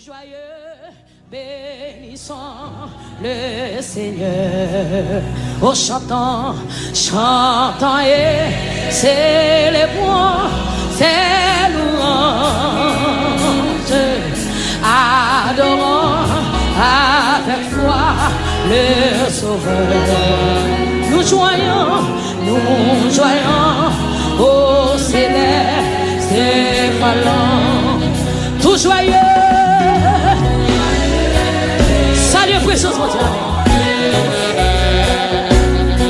joyeux, bénissons le Seigneur. Oh, chantons, chantons et célébrons ses louanges. Adorons avec foi le Sauveur. Nous joyons au céleste valant, tout joyeux. Salut, précieux mon Dieu.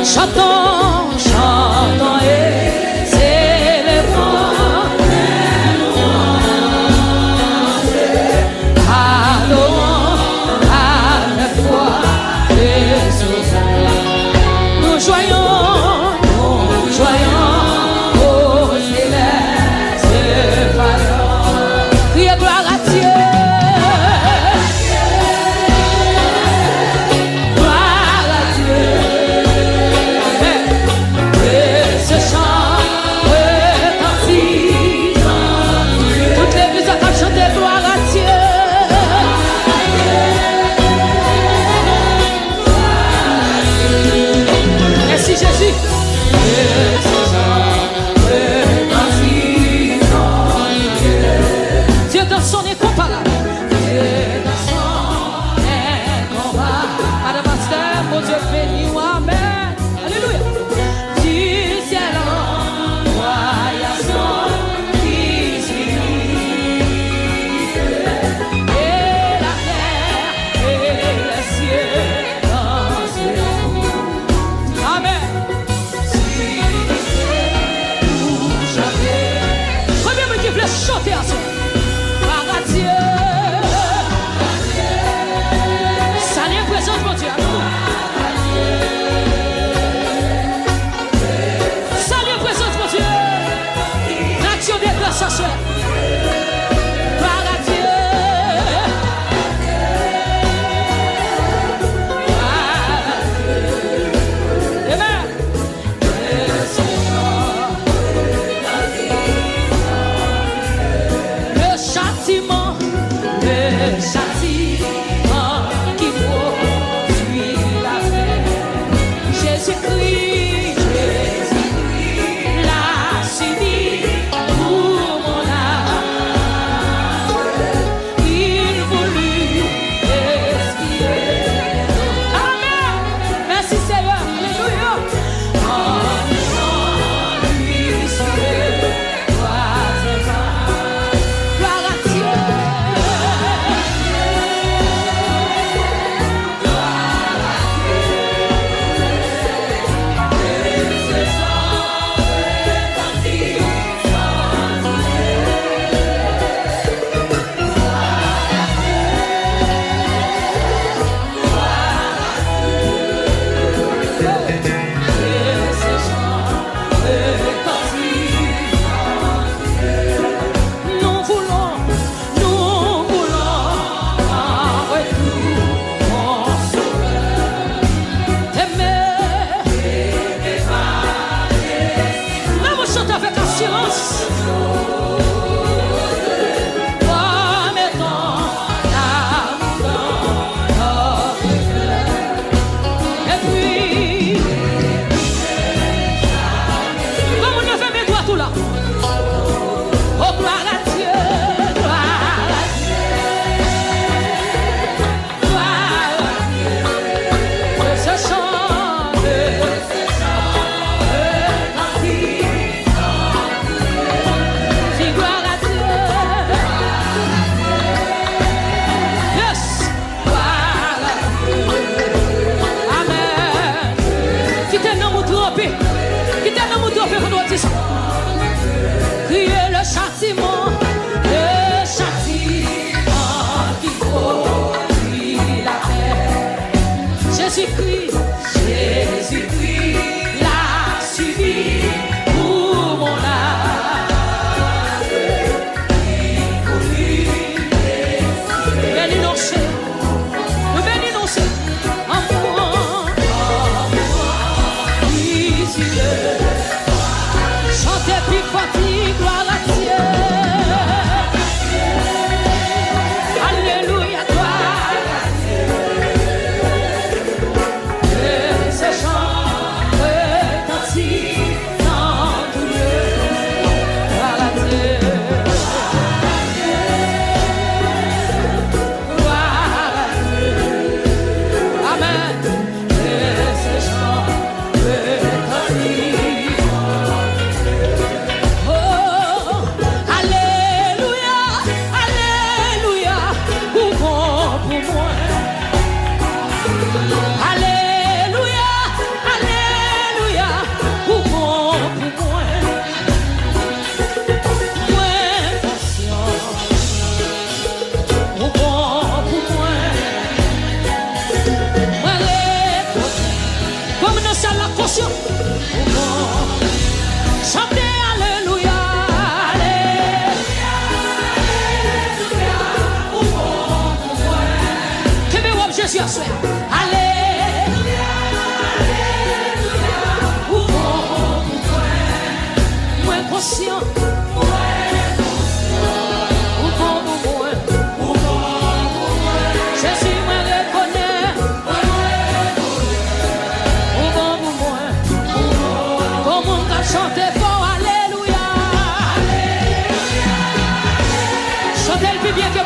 Chantons, chantons et célébrons. Adorons avec foi le Sauveur. Nous joyons au céleste valant. Criez gloire à Dieu. Dieu dans son incomparable. Dieu dans son incomparable. Madame Pasteur, mon Dieu béni, amen. Alléluia. Du ciel en voyage ici. Et la terre et les cieux dansent. Amen. Chanter à soi, par Dieu.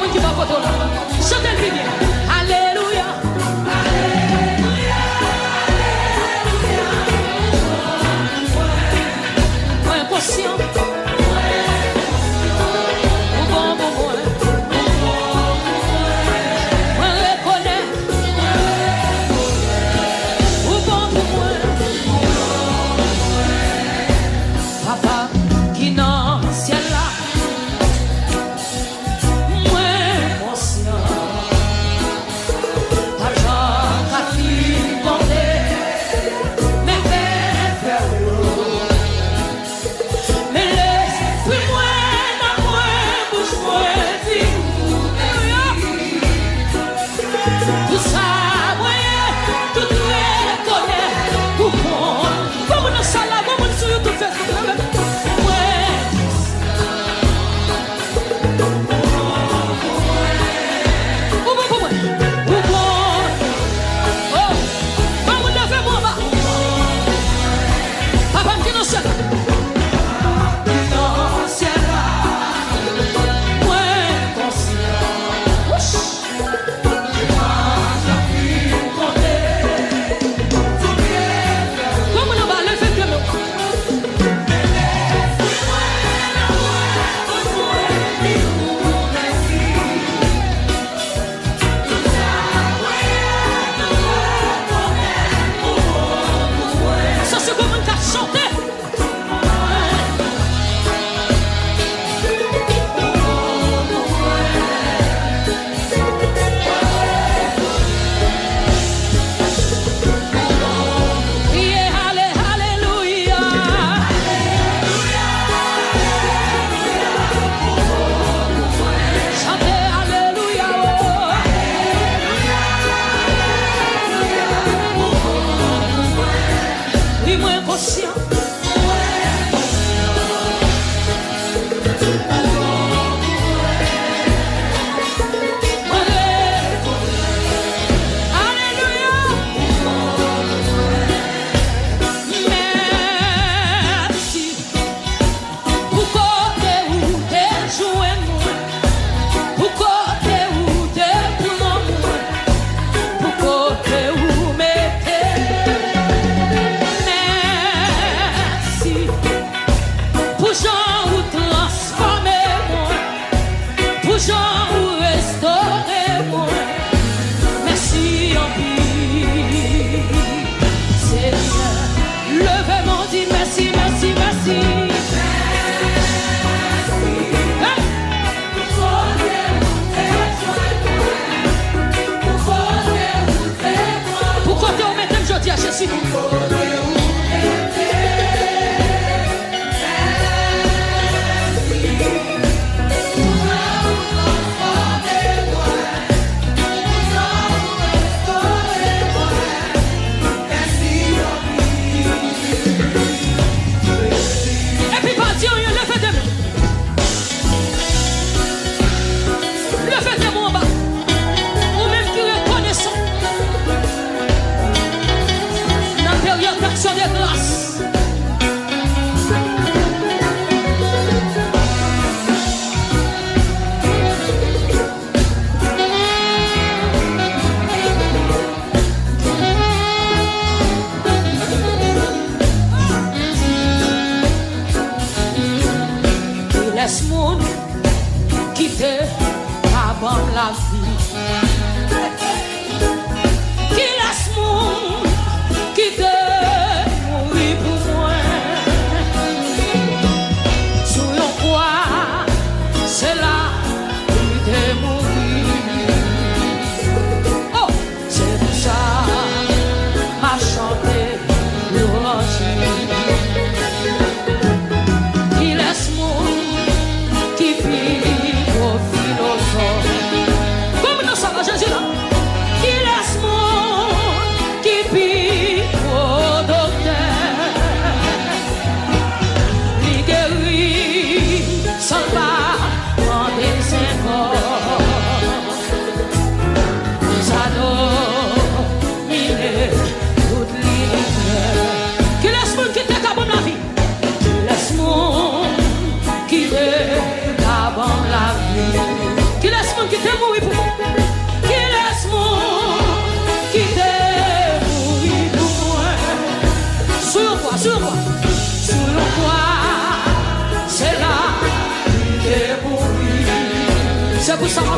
monde qui va photo là. Chantez le bien. Alléluia. Moi inconscient.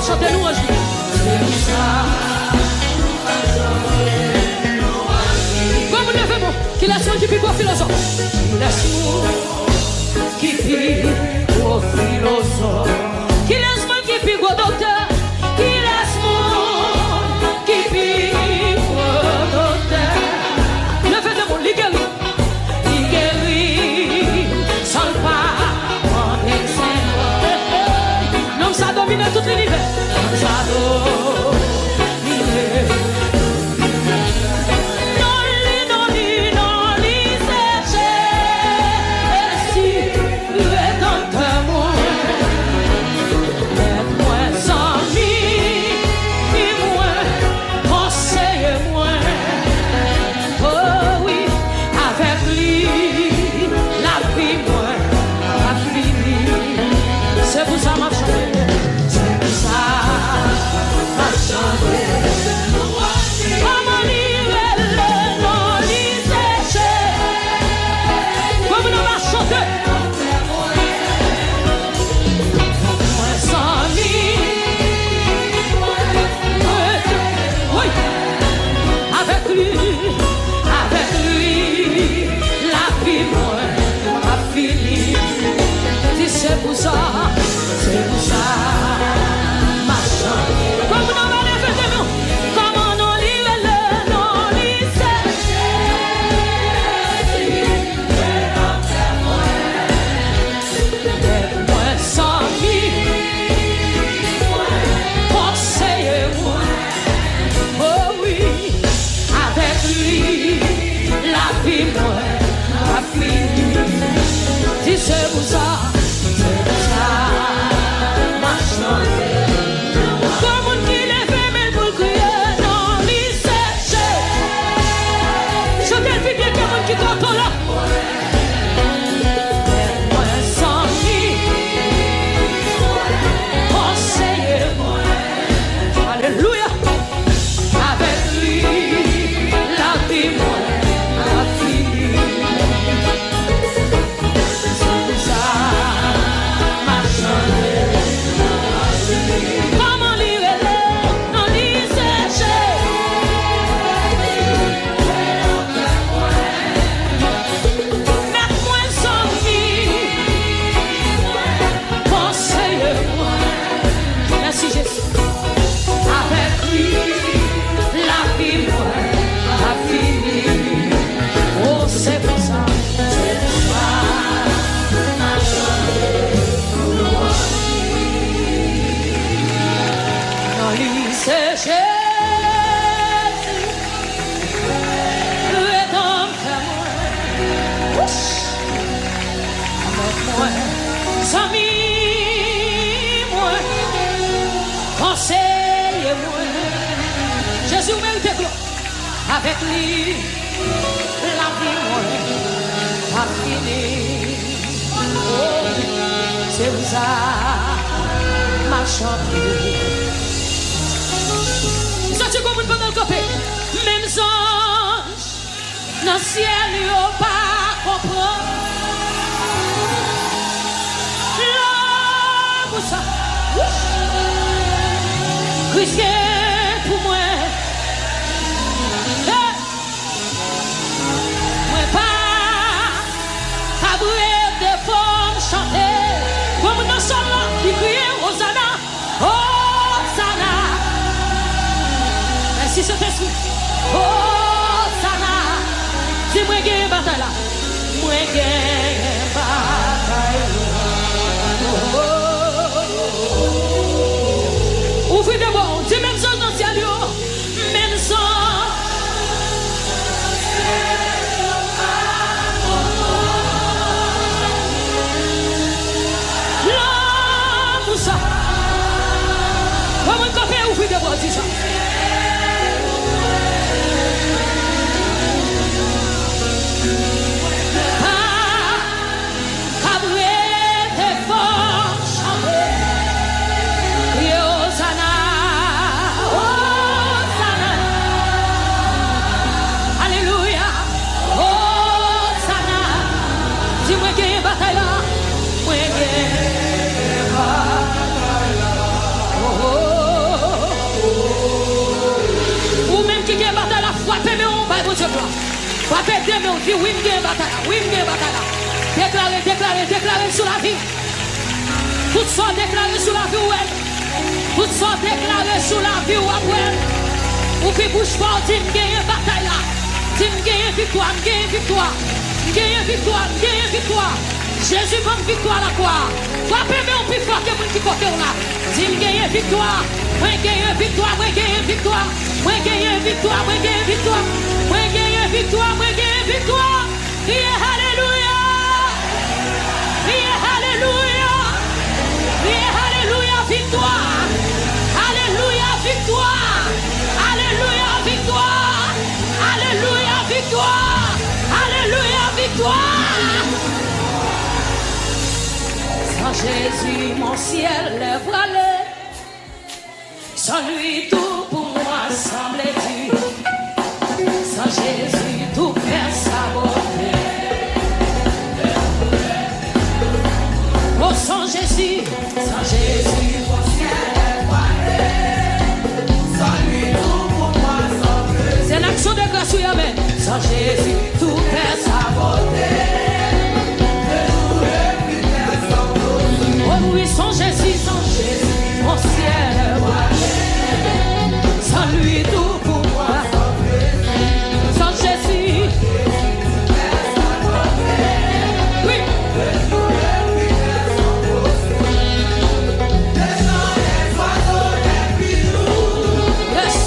chanter louange. C'est ça. Comme levez-moi, qu'il a son qui pique au philosophe. Laisse-moi qui pique au philosophe. Qu'il laisse-moi qui pique au docteur. Qu'il laisse-moi qui pique au docteur. Levez-moi, il guérit. Il guérit sans le pas en excès. Non, ça domine tout l'univers. Ça domine. Avec lui, la vie moi a fini. Oh, c'est vous ça, ma chanteuse. Ça tu comprends pendant le café. Même anges dans le ciel, ils n'ont pas compris. Là, pour ça, risqué pour moi. Qui crie Hosanna, Hosanna. Merci Saint-Esprit. Hosanna. Si moi gagne bataille là, moi gagne bataille. Ouvrez des bons, dis même ça dans le ciel, même ça. Vamos café ou fui de boa disso. Pas perdre mes vies, oui, me bataille, oui, me bataille. Déclarez, déclarez, déclarez sur la vie. Tout ça déclaré sur la vie, ouais. Tout ça déclaré sur la vie, ouais. Ou puis bouge pas, dis me gagne bataille là. Dis me gagne victoire, me gagne victoire. Me gagne victoire, me gagne victoire. Jésus prend victoire à la croix. Frappez mais on peut fort que vous qui côté là. Dis me gagne victoire. Moi gagne victoire, moi gagne victoire. Moi gagne victoire, moi gagne victoire. Moi gagne victoire, moi gagne victoire. Yeah, alléluia. Yeah, alléluia. Yeah, alléluia, victoire. Alléluia, victoire. Alléluia, victoire. Alléluia, victoire. Alléluia, victoire. Sans Jésus, mon ciel est voilé. Sans lui, tout pour moi semble dur. Sans Jésus, tout perd sa beauté. Oh, sans Jésus, mon ciel est voilé. Sans lui, tout pour moi semble dur. C'est l'action de grâce, oui, amen. Sans Jésus, tout perd sa beauté. Oh oui, sans Jésus, mon ciel est voilé. Sans lui, tout pour moi. Sans Jésus, oui. Yes.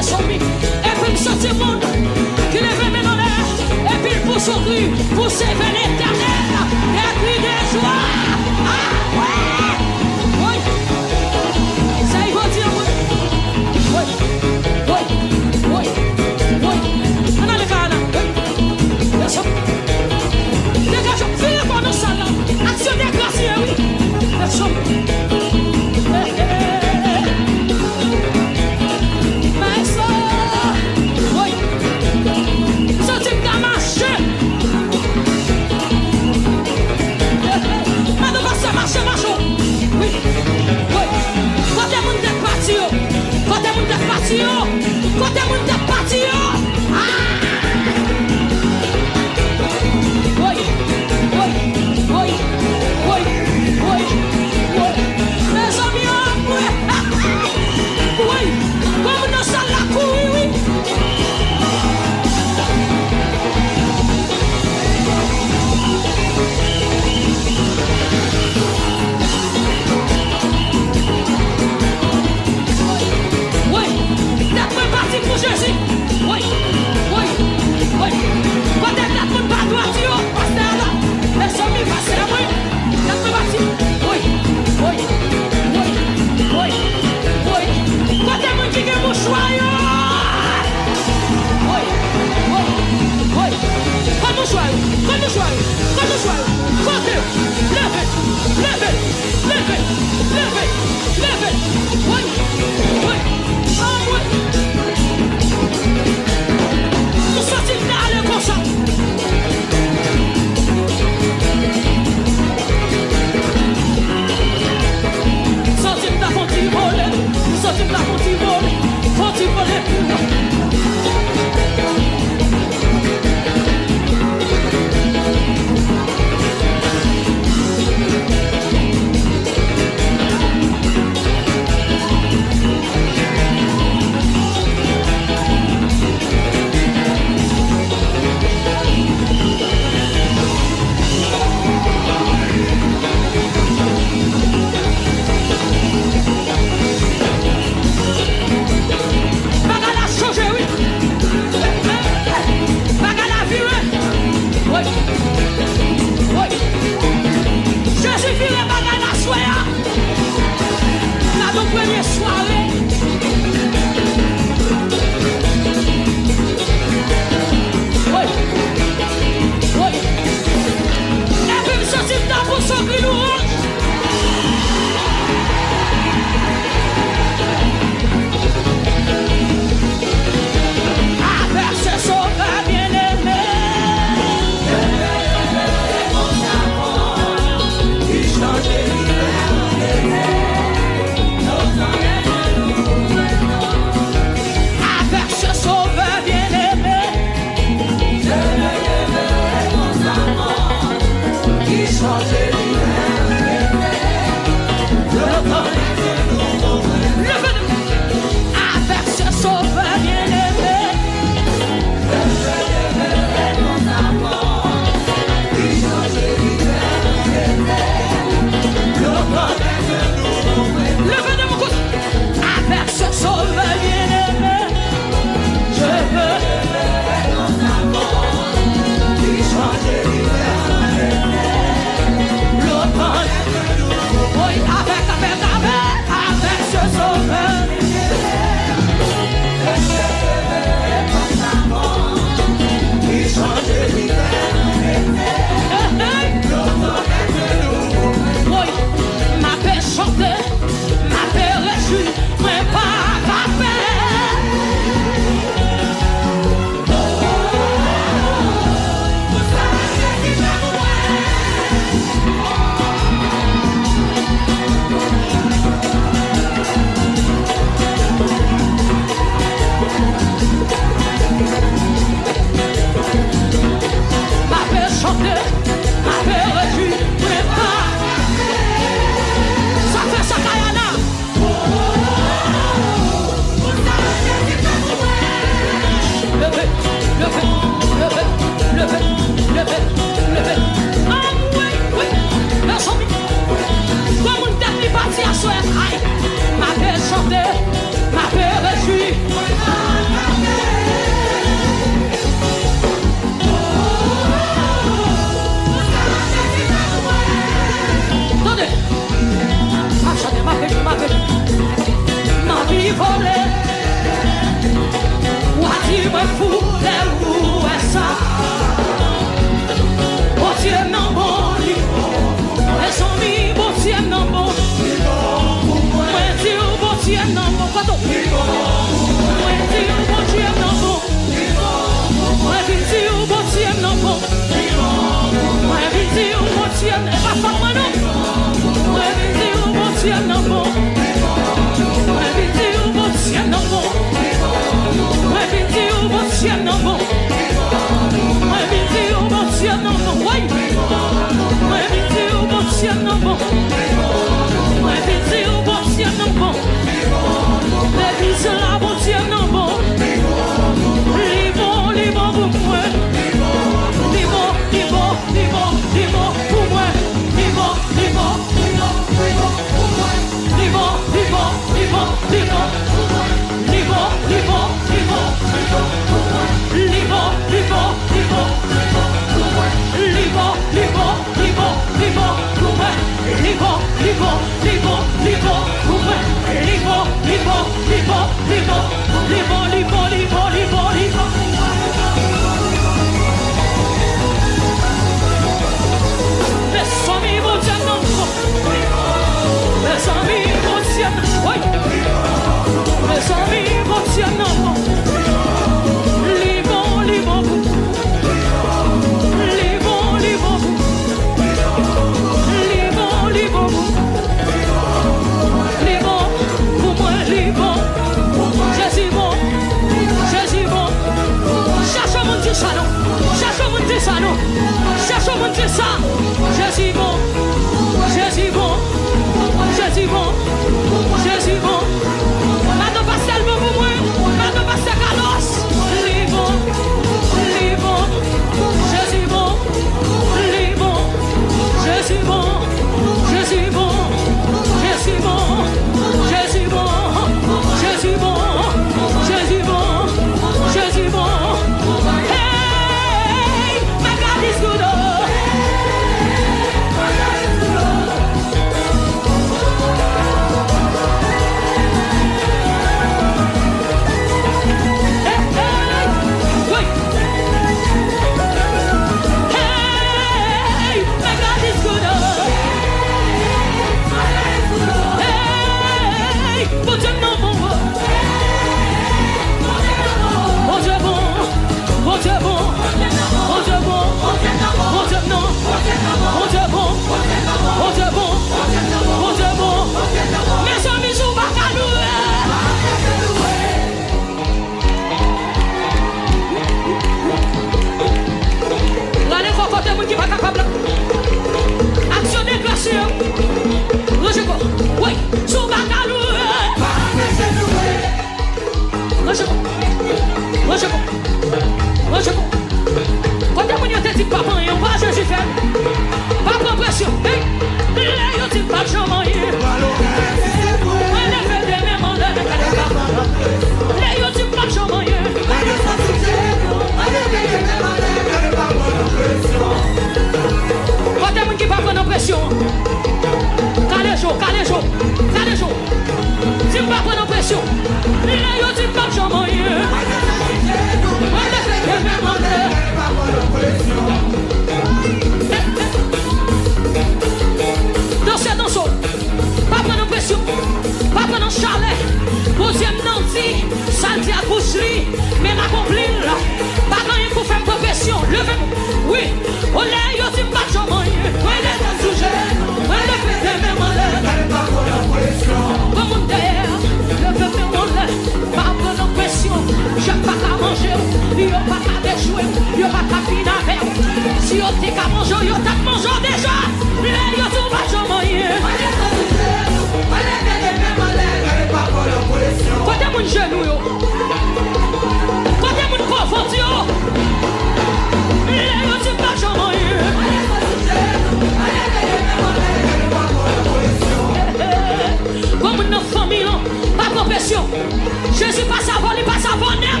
Jésus passe avant, il passe avant net.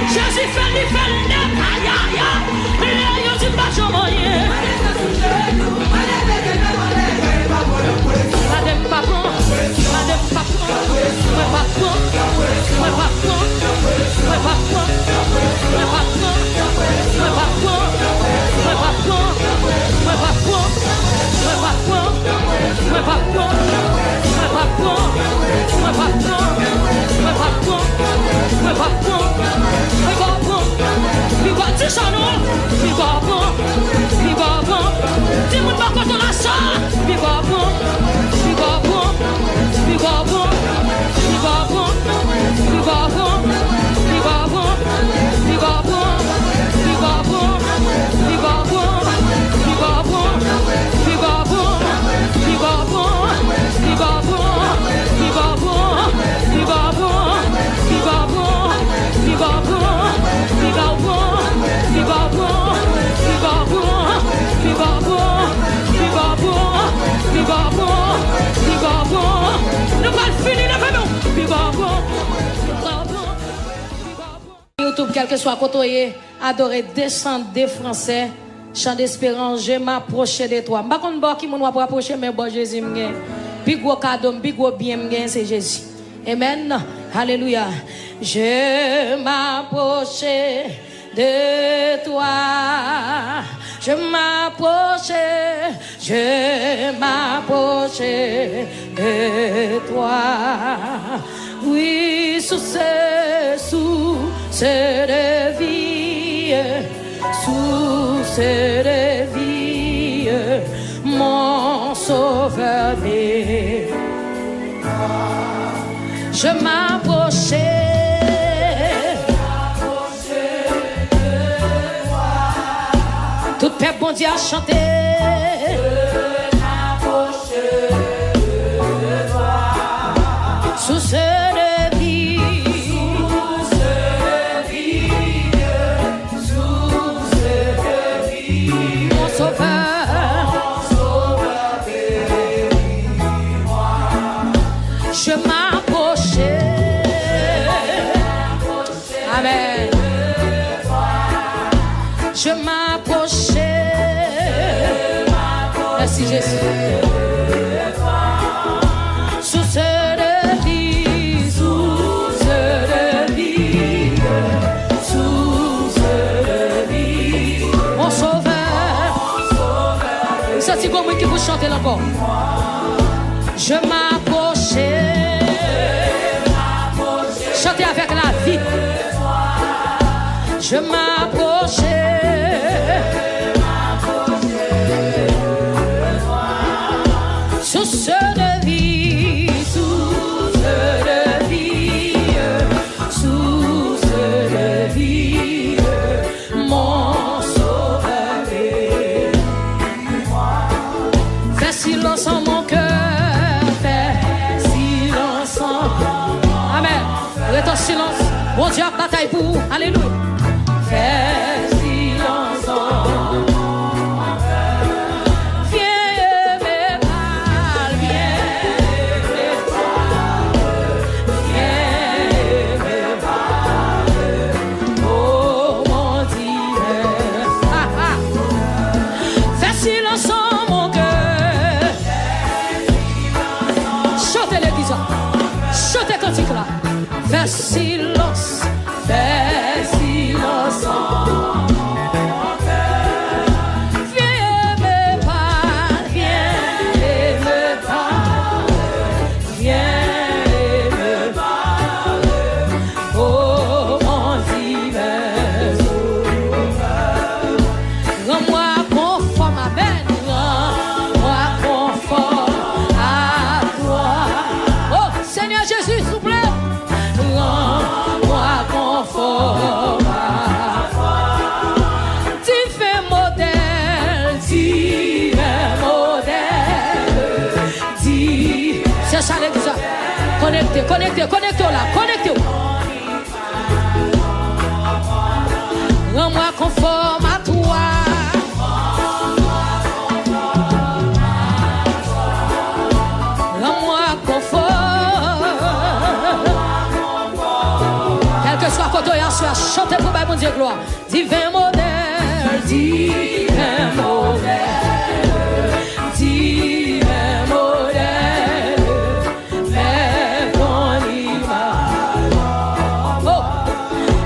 Jésus fait, il fait net. Aïe, aïe, aïe. Il dit pas jamais rien. Madame Papa, Madame Papa, moi Papa, moi Papa, moi Papa, moi Papa, moi Papa, moi Papa, moi Papa, moi Papa, moi Papa, moi Papa. Nous pas le quel que soit côté, adorer, descendre des Français, chant d'espérance, je m'approche de toi. Je ne sais pas qui m'a approché, mais bon Jésus m'gagne. Puis gros cadeau, puis gros bien m'gagne, c'est Jésus. Amen. Alléluia. Je m'approche de toi. Je m'approche de toi. Oui, sous cette vie, mon sauveur est. Je m'approchais. Tout peuple bon Dieu a chanté. Je m'approchais de toi. Sous cette vie, mon sauveur, bénis-moi. Je m'approchais. Amen. Je m'approchais. Merci Jésus. Sous cette vie, mon sauveur. C'est comme moi qui vous chantez encore. Je m'approchais. Chantez avec la vie. Je m'approchais. Sous cette vie, mon sauveur bénis-moi. Fais silence en mon cœur, fais silence en. Amen. Reste en silence. Mon Dieu a bataille pour vous. Alléluia. Fais silence en mon cœur. Viens me parler, viens me parler, oh mon Dieu. Fais silence en mon cœur. Chantez l'église, chantez cantique là. Fais silence, fais silence en mon cœur. Viens me parler, viens me parler, viens me parler, oh mon divin sauveur. Rends-moi conforme, amen, rends-moi conforme à toi. Oh Seigneur Jésus, s'il vous plaît. Rends-moi conforme à toi. Divin modèle, c'est ça l'église. Connectez là, connectez. Rends-moi conforme à toi. Rends-moi conforme. Quel que soit côté en soi, chantez pour mon Dieu gloire. Divin modèle, divin modèle, divin modèle, fais ton image. Oh,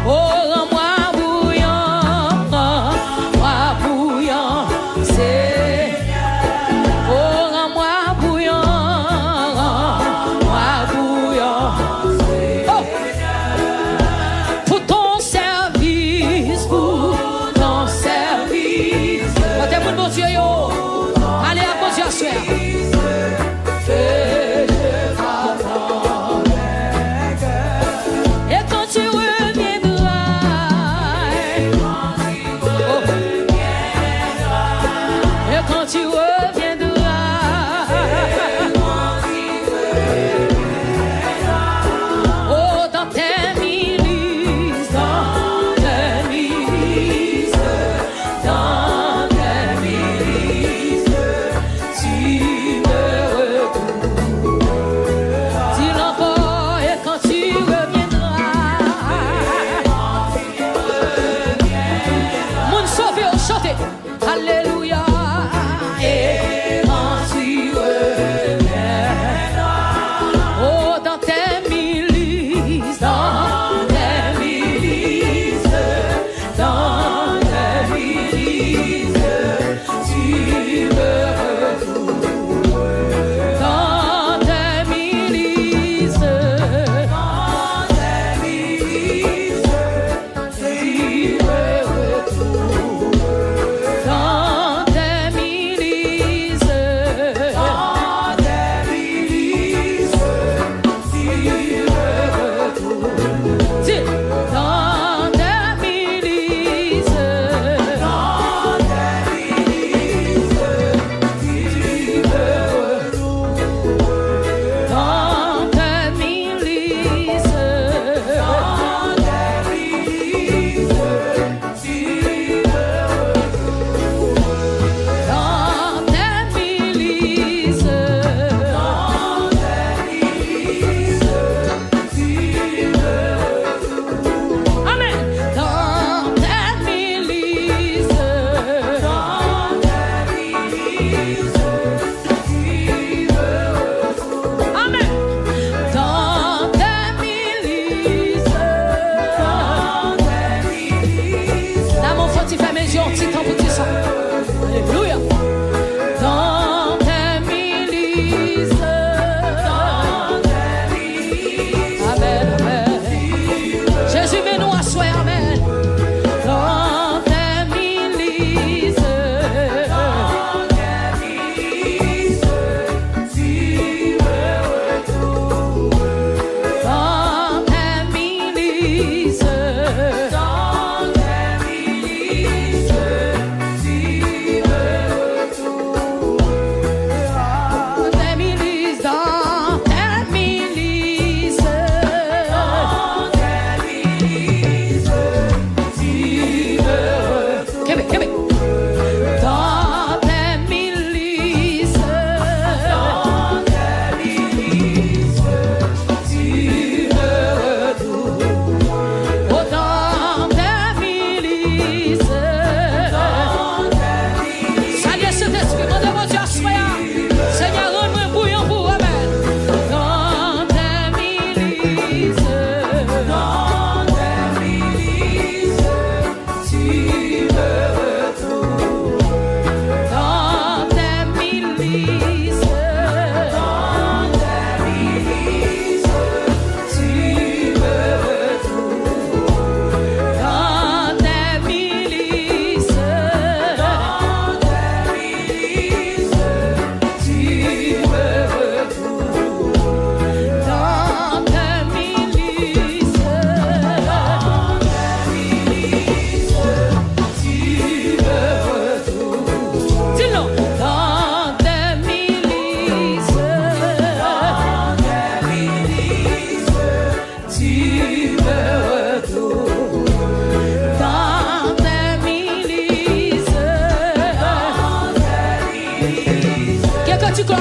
oh, rends-moi bouillant, c'est. Oh, rends-moi bouillant, oh. Pour ton service,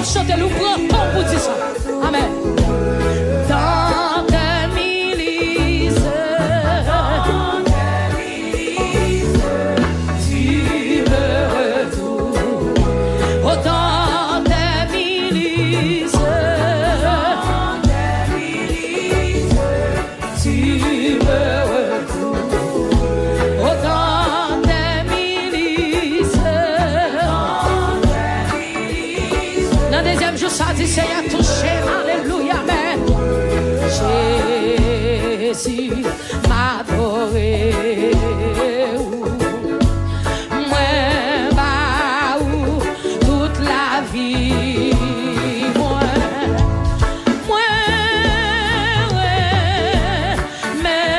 chanter, nous prenons temps pour dire ça. Amen. Dans tes milices, tu me retournes. Dans tes milices, tu me retournes. Dans tes milices, dans le deuxième jour, ça dit Seigneur touché, alléluia, amen. Jésus m'a adoré. Moi, bah, toute la vie. Moi, mais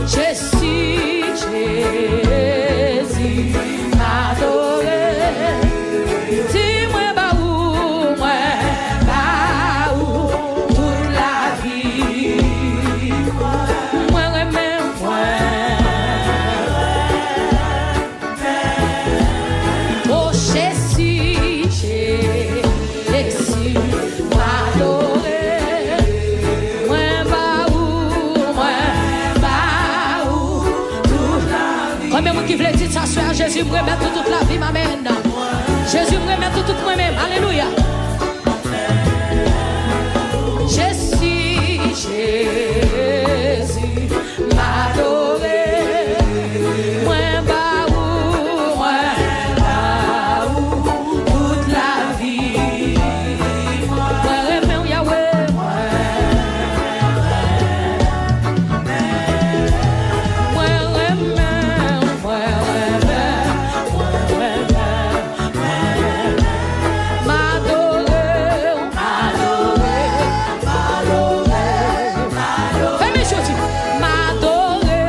Jésus m'a adoré. Dis-moi, bah, toute la vie. Moi, même, oh, Jésus m'a adoré. Moi, bah, toute la vie. Combien de qui veut dire ça, soit Jésus me remet toute la vie, m'amène. Jésus me remet tout moi-même, alléluia. Jésus m'a adoré. Moi, bah, toute la vie. Moi, remets Yahweh. Moi, Jésus m'a adoré.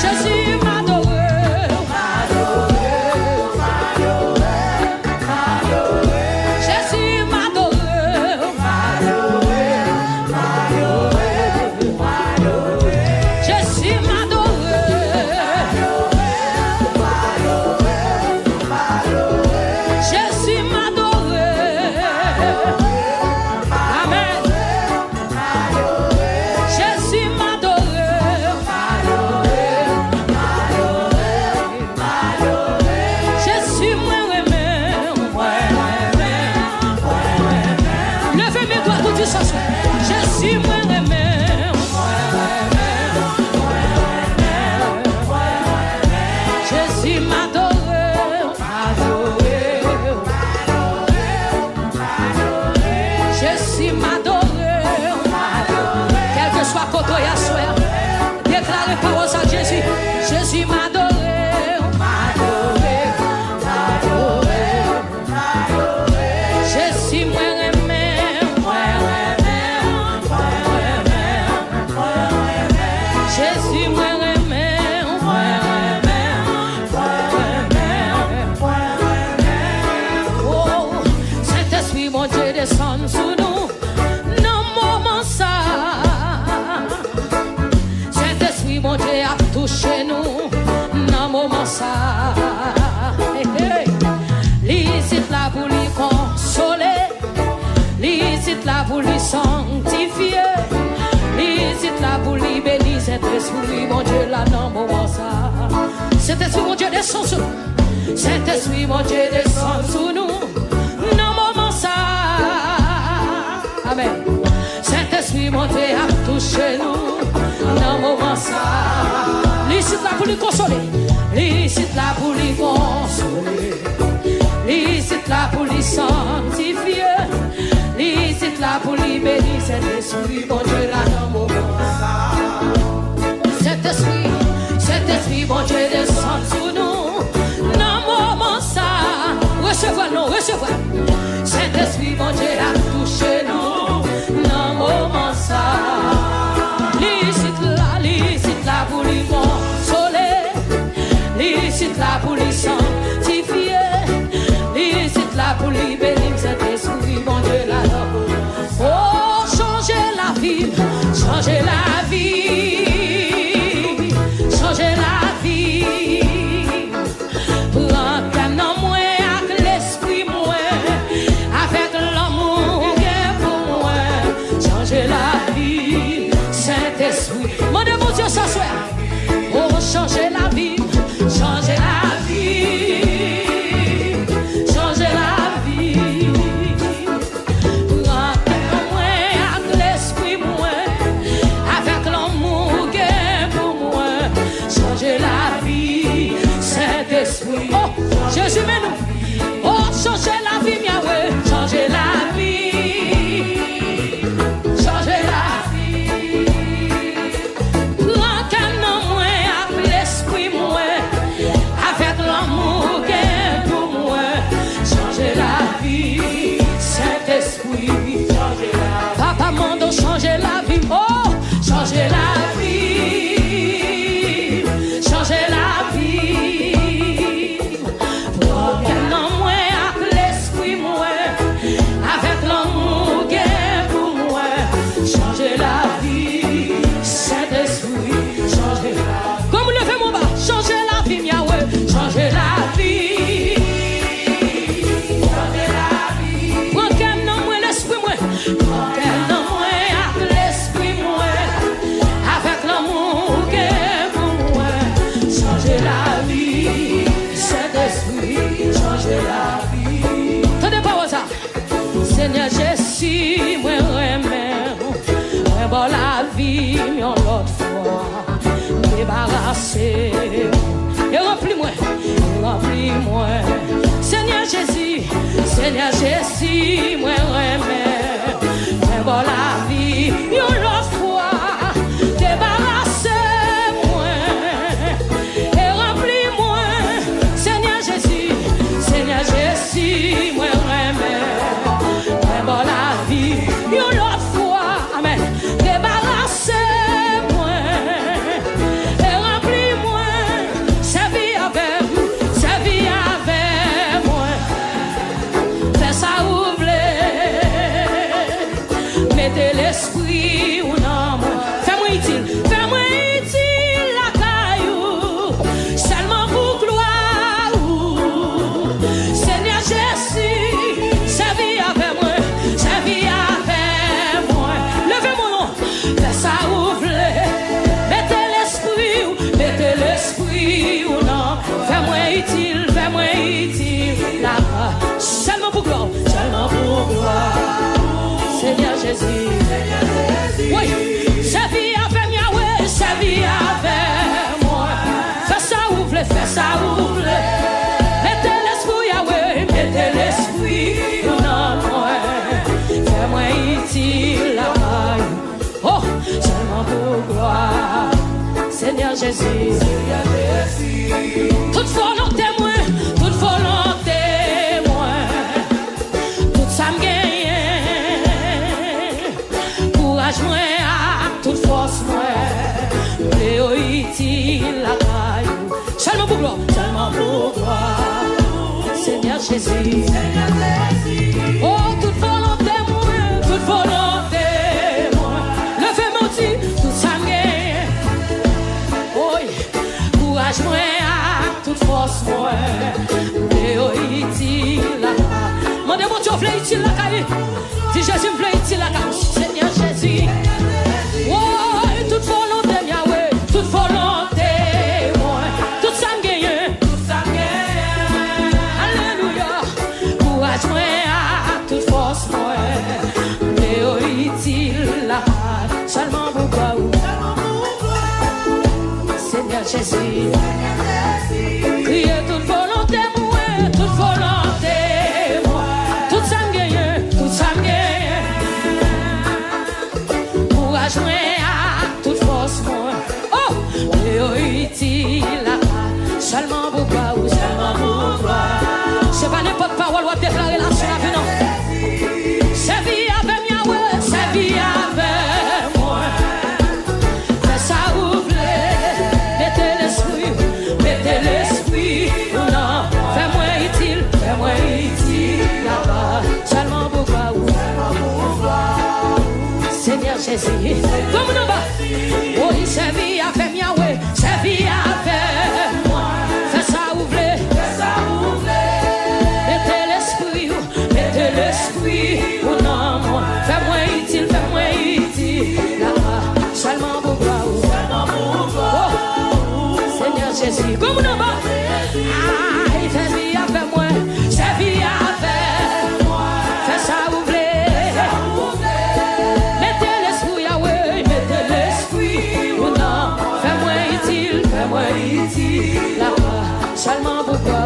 Jésus m'a adoré. Jésus m'a adoré. Jésus m'a adoré. Amen. Jésus m'a adoré. Jésus m'a aimé. Levez mes doigts tout ça. Jésus m'a aimé. Jésus m'a adoré. Jésus m'a adoré. Quel que soit côté à soi, déclarez paroles à Jésus. Jésus m'a adoré. Jésus m'a aimé. Jésus m'a aimé. Oh, Saint-Esprit, mon Dieu, descend sous nous. Non, moment ça. Saint-Esprit, mon Dieu, a touché nous. Non, moment ça. Hey, hey. Licite là pour lui consoler. Licite là pour lui sanctifier. Licite là pour lui bénir. Saint-Esprit, mon Dieu, là, non, moment ça. Saint-Esprit, mon Dieu, descend sous nous. Saint-Esprit, mon Dieu, descend sous nous. Non, moment ça. Amen. Saint-Esprit, mon Dieu, a touché nous. Non, moment ça. Licite là pour lui consoler. Licite là pour lui consoler. Licite là pour lui sanctifier. Licite là pour lui bénir. Saint-Esprit, mon Dieu, là, non, moment ça. c'est là pour les sanctifier. C'est là pour les bénir, cet esprit, bon Dieu, là. Oh, changer la vie, changer la vie, changer la vie. Prends canon moi avec l'esprit moi, avec l'amour pour moi. Changer la vie, Saint-Esprit. Mon Dieu, mon Dieu, ça soit. Oh, changer la vie, changer la vie. Oh, Jésus, mais nous. Oh, changer la vie, Yahweh. Changer la vie. Changer la vie. Prends canon, moi, avec l'esprit, moi. Avec l'amour qu'est pour moi. Changer la vie. Saint-Esprit. Changer la vie. Papa, mon dos, changer la vie. Oh, changer la vie. Changer la vie. Seigneur Jésus, moi remets, moi bon la vie, mais l'autre fois, débarrassé, et remplis-moi, Seigneur Jésus, moi remets, moi bon la vie, mais l'autre fois, débarrassé, moi, et remplis-moi, Seigneur Jésus, moi remets. Bon la vie, une autre fois, amen. Débarrassez-moi et remplis-moi. Servis avec moi. Fais ça où vous mettez l'esprit ou non. Fais-moi utile la caillou. Seulement pour gloire. Seigneur Jésus, servis avec moi. Fais-moi utile, seulement pour gloire, Seigneur Jésus. Oui, servis avec Yahweh, servis avec moi. Fais ça où vous voulez, mettez l'esprit Yahweh, mettez l'esprit dans moi. Fais-moi utile, oh, seulement pour gloire, Seigneur Jésus. Toute volonté, moi, toute ça me gagne. Courage, moi, toute force, moi. Léo, utile, la caillou. Seulement pour gloire, Seigneur Jésus. Oh, toute volonté, moi. Levez mon Dieu, tout ça me gagne. Oh, courage, moi. Toute force, moi, utile la caille. Mon Dieu, mon Dieu, voulez utile la caille. Si Jésus me voulait utile la caille, Seigneur Jésus. Oh, toute volonté, Yahweh, toute volonté, moi, tout ça me gagne. Alléluia. Courage, moi, toute force, moi, utile la caille. Seulement pour toi, Seigneur Jésus. Criez toute volonté, moi, tout ça me gagne, courage, moi, toute force, moi, oh, utile, seulement pour toi, c'est pas n'importe parole, ou déclarer la sur la vie, non. Servis avec Yahweh, servis avec moi. Fais ça, vous voulez, mettez l'esprit Jésus. Comme nous bas. Oh, il servit avec Yahweh, servit avec moi. Fais ça ouvrir, fais ça ouvrir. Mettez l'esprit, oh non, moi. Fais-moi utile, là-bas. Seulement pour toi, oh, Seigneur Jésus. Comme nous bas. Ah, il servit avec moi, servit avec moi. Fais ça ouvrir. Mettez l'esprit, Yahweh, mettez l'esprit, oh non. Fais-moi utile, là-bas. Seulement pour toi,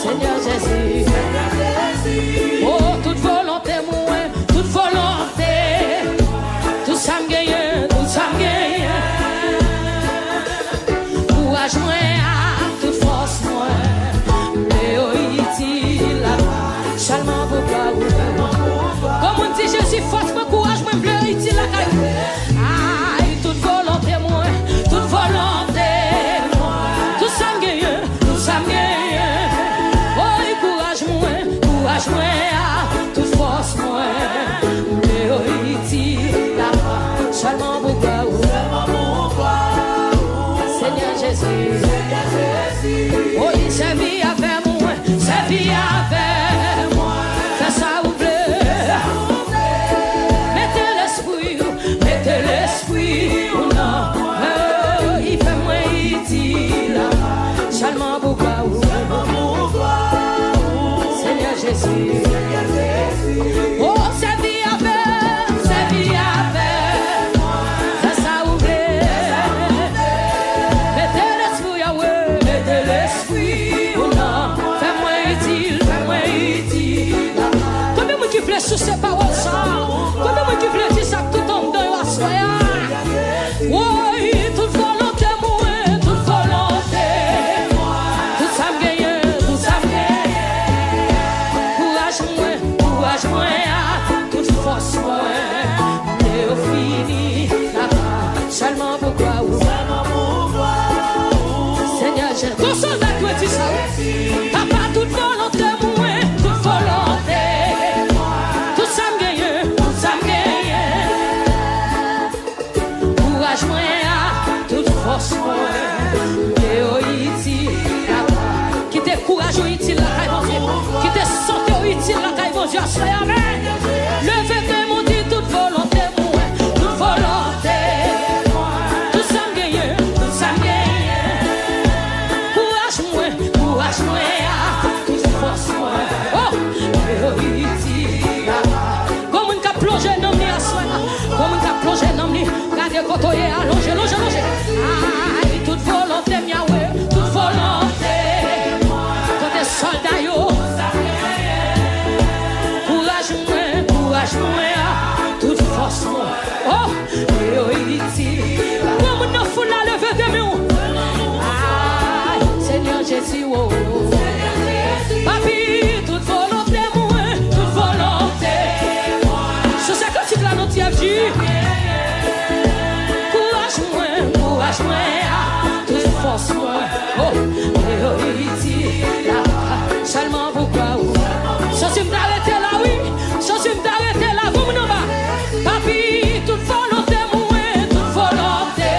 Seigneur Jésus. Oh, toute volonté, moi, toute volonté. Tout ça me gagne, tout ça me gagne. Courage, moi, toute force, moi. Léo, utile, là-bas. Seulement pour toi, comme on dit, je suis forte, mon courage, moi, bleu, utile, là-bas. Aïe, toute volonté, moi, toute volonté. Tout ça me gagne, tout ça me gagne. Oh, courage, moi, toute force, moi. Léo, utile, là-bas. Seulement pour toi, Seigneur Jésus. Oh, il servit avec moi, servit avec moi. Fais ça ouvrir. Mettez l'esprit, oh non. Oh, il fait moi utile. Seulement pour toi, Seigneur Jésus. Oh, servit avec moi. Fais ça ouvrir. Mettez l'esprit, Yahweh, mettez l'esprit, oh non. Fais-moi utile, Combien de qui voulait sous ces paroles ça? Combien de qui voulait dire ça tout en dedans à soi? Oui, toute volonté, moi, toute volonté. Tout ça me gagne, tout ça me gagne. Courage, moi, toute force, moi. Léo fini, là-bas. Seulement pour toi, Seigneur Jésus. Ton soldat, tu es ça, papa, toute volonté, moi, toute volonté. Tout ça me gagne, tout ça me gagne. Courage, moi, toute force, moi. Léo utile, là-bas. Qui t'est courage ou utile, là, qui t'est santé ou utile, là, soyez avec. Levez mon dit toute volonté, moi, toute volonté. Tout ça me gagne, tout ça me gagne. Courage, moi, toute force, moi. Oh, comme on a plongé dans mes assoirs, comme on a plongé dans mes, regardez quand on est allongé. Aïe, toute volonté, Yahweh, toute volonté. Quand des soldats, yo. Toute force, oh, comme nous fout la levée de nous. Seigneur Jésus, oh, papi, toute volonté, moi, toute volonté. Je sais que tu l'as noté à Dieu. Courage, moi, toute force, moi, oh, seulement pourquoi, ça tu m'arrêter là, oui. Ça tu m'arrêter là, vous me nommez. Papi, toute volonté, moi, toute volonté.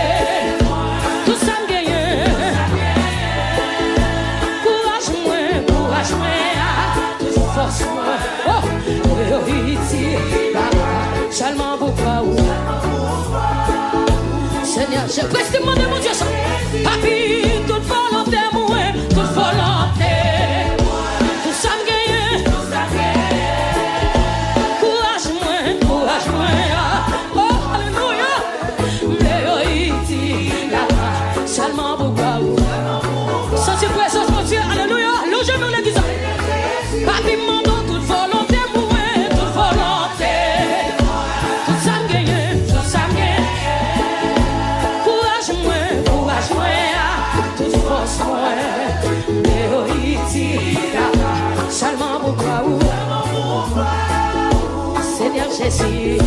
Tout ça me gagne. Courage, moi, toute force, moi. Oh, ici, là-bas. Seulement pourquoi, Seigneur, je prie de mon Dieu, ça. Papi, toute volonté, moi, toute volonté. Tout ça me gagne. Seulement pour toi. Senti présence, mon Dieu, alléluia. Logez dans l'église. Papi, mon don, toute volonté, moi, toute volonté. Tout ça me gagne, tout ça me gagne. Courage, moi, toute force, moi. Seulement pour toi. Seigneur Jésus.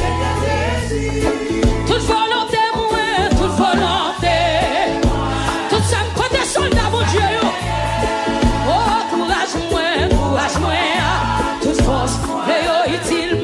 Toute volonté, moi, toute volonté. Soldat, mon Dieu, oh, courage, moi, toute force, mais oh, utile,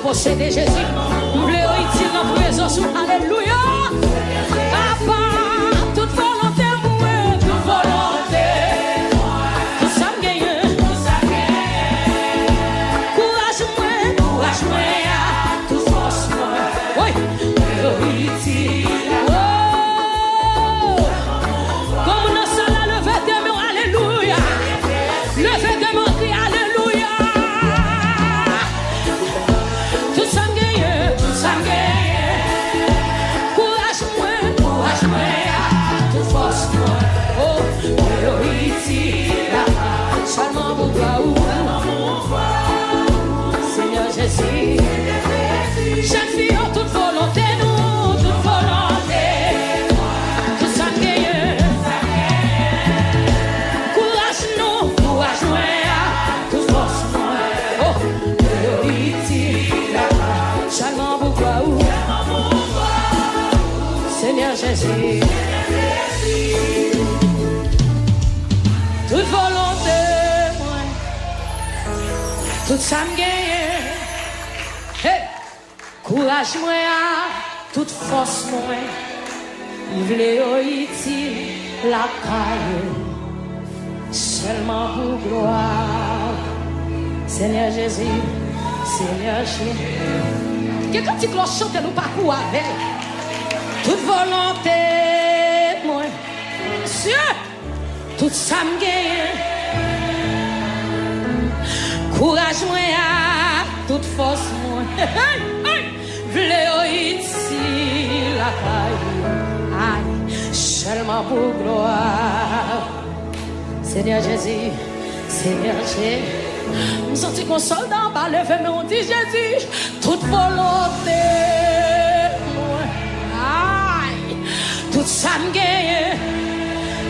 posséder Jésus. Nous voulons utile dans la présence. Alléluia. Papa, toute volonté, moi, toute volonté. Tout ça me gagne. Courage-moi, courage-moi. Toute force, moi. Oui. Utile. Comme nous sommes là, levez tes mains. Alléluia. Levez tes mains. Alléluia. Tout ça me gagne. Tout ça me gagne. Courage-moi, courage-moi. Toute force, moi. Oh, utile. Seulement pour toi. Seigneur Jésus. Chaque fille a toute volonté, nous, toute volonté. Tout ça me gagne. Courage-nous, courage-moi. Toute force, moi. Oh, utile. Seulement pour toi. Seigneur Jésus. Toute volonté, moi. Tout ça me gagne. Hey! Courage moi, toute force moi. Il voulait utile la caille. Seulement pour gloire. Seigneur Jésus, Seigneur Jésus. Quelqu'un qui cloche chante nous parcours avec. Toute volonté moi. Dieu, tout ça me gagne. Courage moi, toute force moi. V'leo ici la caille. Aïe, seulement pour gloire. Seigneur Jésus, Seigneur Jésus. Nous sentons qu'on soldat en bas, levé, mais on dit Jésus, toute volonté. Aïe, tout ça me gagne.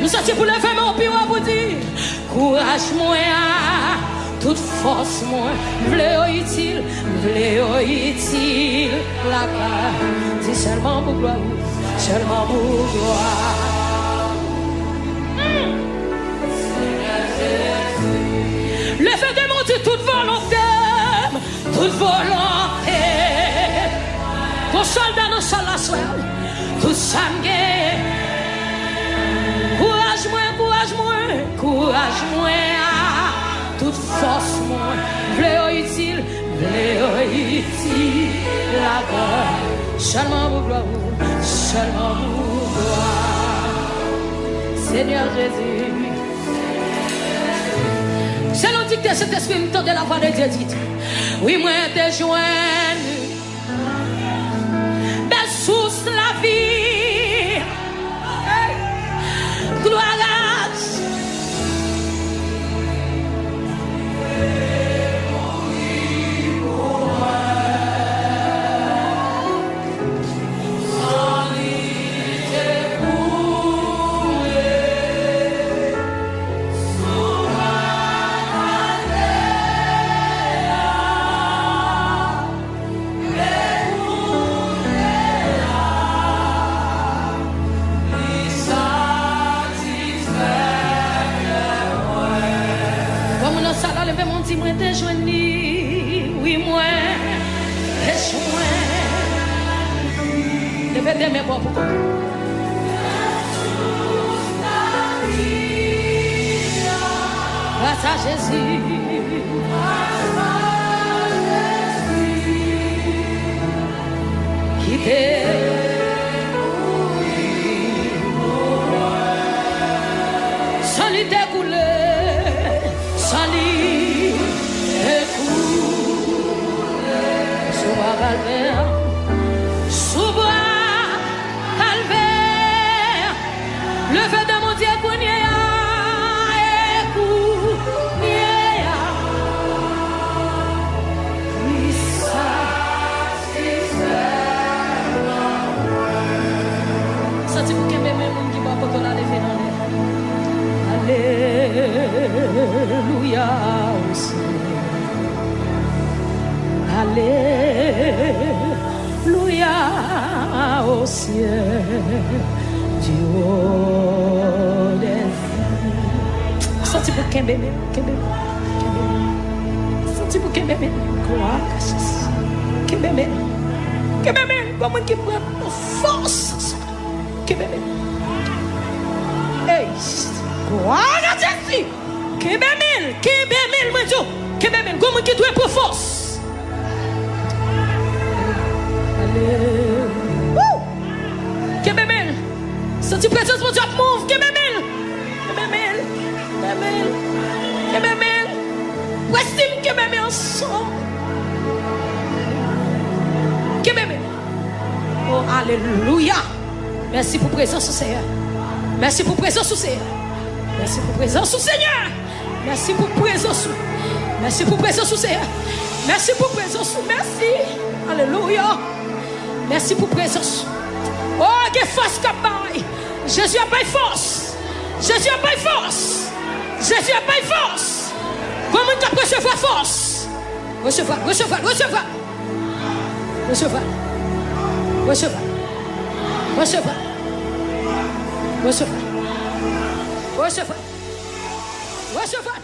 Nous sentons pour lever, mais on peut vous dire, courage moi. Toute force, moi, v'leo utile, la gloire. C'est seulement pour gloire, seulement pour gloire. Le fait de monter toute volonté, Pour soldat dans la soirée, tout ça me gagne. Courage-moi, courage-moi, courage-moi. Toute force, moi, v'leo utile, la gloire. Seulement pour gloire, seulement pour gloire. Seigneur Jésus. C'est le dicté cet esprit me de la voix de Dieu dit. Oui, moi, te joindre. Belle source la vie. Gloire à moi te joigni, oui moi te joigni. Levez tes mains pour vous. Grâce à Jésus. Qui t'est sans lui découler, sans lui calvaire, sous bois calvaire, le feu de mon Dieu écoutez, oui ça, ça c'est pour que mes mains qui vont pour la lever dans l'air. Alléluia aussi. Alléluia au ciel du haut des cieux. Senti pour qu'un bébé, senti pour qu'un bébé, gloire à Jésus. bébé. Que bébé, comment qui prend force. Que bébé. Hey, voilà Jésus. Que bébé, moi Dieu. Que bébé, comment qui doit prendre force. Alléluia. Que bébé. Senti présence mon Dieu move. Que bébé. Que bébé. Que bébé. Estime que bébé ensemble. Que bébé. Oh, alléluia. Merci pour présence au Seigneur. Merci pour présence au Seigneur. Merci pour présence au Seigneur. Merci pour présence. Merci pour présence au Seigneur. Merci pour présence. Merci. Alléluia. Merci pour présence. Oh, que force capable. Jésus a pas force. Jésus a pas force. Jésus a pas force. Comment tu recevoir force? Recevoir. Recevoir. Recevoir. Recevoir. Recevoir. Recevoir. Recevoir. Recevoir.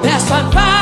Personne pas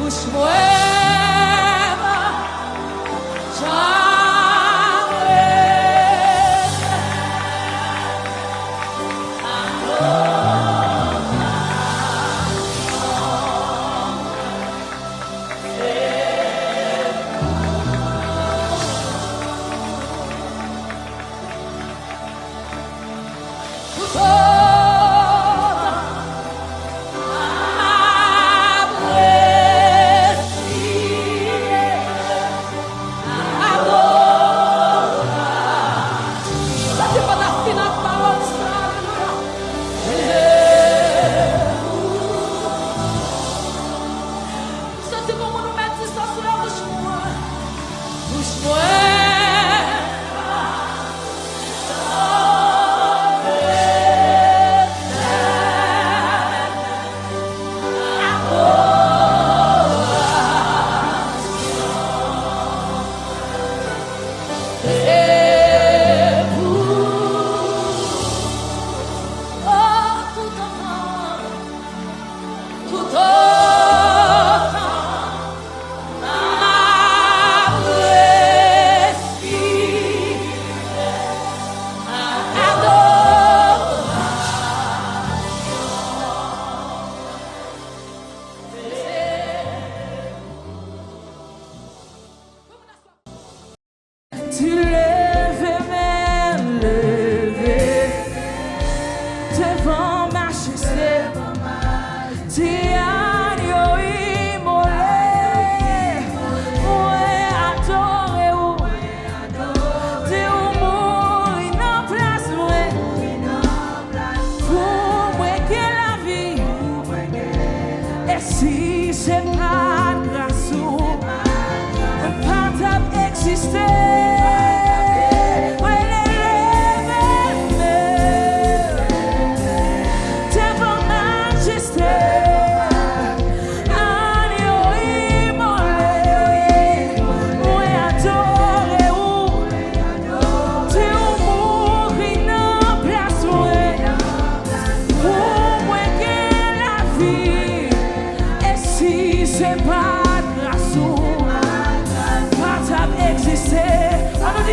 Pas exister, ma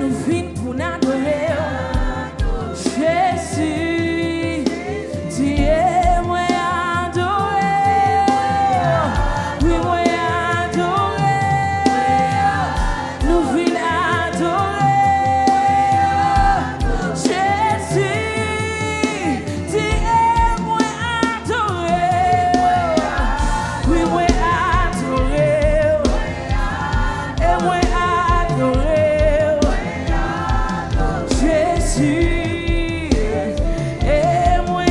nous venons pour adorer. Jésus, tu es moi adoré. Oui, moi adoré. Nous venons adorer. Jésus, tu es moi adoré. Oui, moi adoré. Et moi adoré. Jésus. Et moi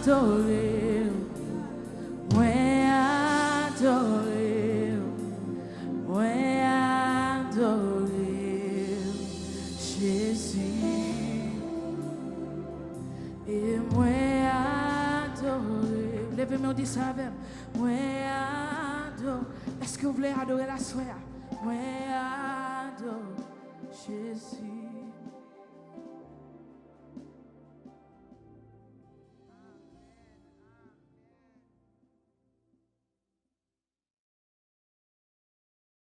adoré, moi adoré, moi adoré, Jésus. Et moi adoré. Levez-moi, on dit ça avec moi adoré. Est-ce que vous voulez adorer la soirée? Moi adoré, Jésus.